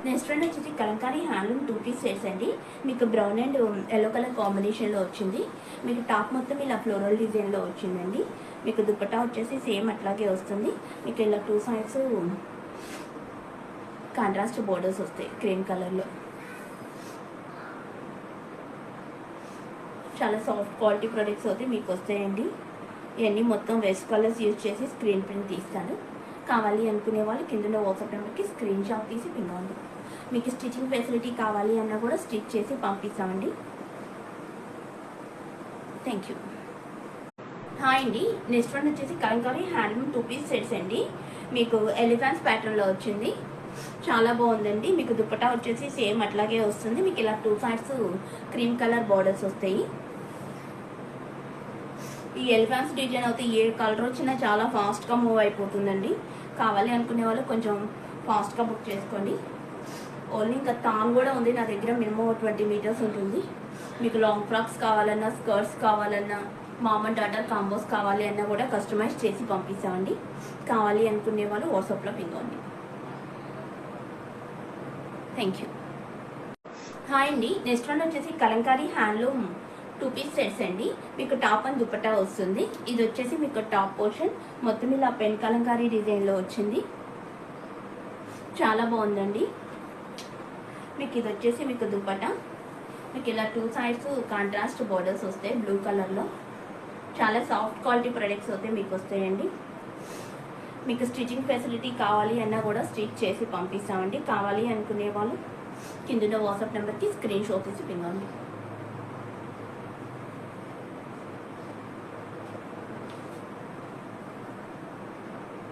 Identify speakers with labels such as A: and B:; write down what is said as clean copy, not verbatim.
A: Next one వచ్చేసి Kalamkari handloom 2 piece sets అండి. మీకు బ్రౌన్ అండ్ ఎల్లో కలర్ కాంబినేషన్లో వచ్చింది. మీకు టాప్ మొత్తం ఇలా ఫ్లోరల్ డిజైన్లో వచ్చిందండి. మీకు దుపట్టా వచ్చేసి సేమ్ అట్లాగే వస్తుంది. మీకు ఇలా 2 సైడ్స్ కాంట్రాస్ట్ బోర్డర్స్ వస్తాయి క్రీమ్ కలర్లో. చాలా సాఫ్ట్ క్వాలిటీ ప్రొడక్ట్స్ అయితే మీకు వస్తాయండి. ఇవన్నీ మొత్తం వెస్ట్ కలర్స్ యూజ్ చేసి స్క్రీన్ ప్రింట్ తీస్తాను. కావాలి అనుకునే వాళ్ళు కింద వాట్సాప్ నెంబర్కి స్క్రీన్ షాట్ తీసి పింగండి. మీకు స్టిచ్చింగ్ ఫెసిలిటీ కావాలి అన్నా కూడా స్టిచ్ చేసి పంపిస్తామండి. Thank you. హాయ్ అండి, నెక్స్ట్ వన్ వచ్చేసి కలంకారీ హ్యాండ్లూమ్ 2 పీస్ సెట్స్ అండి. మీకు ఎలిఫెంట్స్ ప్యాటర్న్లో వచ్చింది. చాలా బాగుందండి. మీకు దుపట్టా వచ్చేసి సేమ్ అట్లాగే వస్తుంది. మీకు ఇలా 2 సైడ్స్ క్రీమ్ కలర్ బార్డర్స్ వస్తాయి. ఈ ఎలిఫెంట్స్ డిజైన్ అయితే ఏ కలర్ వచ్చినా చాలా ఫాస్ట్గా మూవ్ అయిపోతుందండి. కావాలి అనుకునే వాళ్ళు కొంచెం ఫాస్ట్గా బుక్ చేసుకోండి. ఓన్లీ ఇంకా తాన్ కూడా ఉంది నా దగ్గర. మినిమం 20 మీటర్స్ ఉంటుంది. మీకు లాంగ్ ఫ్రాక్స్ కావాలన్నా, స్కర్ట్స్ కావాలన్నా, మామ్ అండ్ డాటర్ కాంబోస్ కావాలి అన్నా కూడా కస్టమైజ్ చేసి పంపిస్తామండి. కావాలి అనుకునే వాళ్ళు వాట్సాప్లో పింగండి. Thank you. హాయ్ అండి, నెక్స్ట్ వన్ వచ్చేసి కలంకారీ హ్యాండ్లూమ్ 2 పీస్ సెట్స్ అండి. మీకు టాప్ అండ్ దుపట్టా వస్తుంది. ఇది వచ్చేసి మీకు టాప్ పోర్షన్ మొత్తం ఇలా పెన్ కలంకారీ డిజైన్లో వచ్చింది. చాలా బాగుందండి. మీకు ఇది వచ్చేసి మీకు దుపట్టా. మీకు ఇలా 2 సైడ్స్ కాంట్రాస్ట్ బోర్డర్స్ వస్తాయి బ్లూ కలర్లో. చాలా సాఫ్ట్ క్వాలిటీ ప్రొడక్ట్స్ అయితే మీకు వస్తాయండి. మీకు స్టిచ్చింగ్ ఫెసిలిటీ కావాలి అన్నా కూడా స్టిచ్ చేసి పంపిస్తామండి. కావాలి అనుకునే వాళ్ళు కింద వాట్సాప్ నెంబర్కి స్క్రీన్ షాట్ తీసి పింగండి.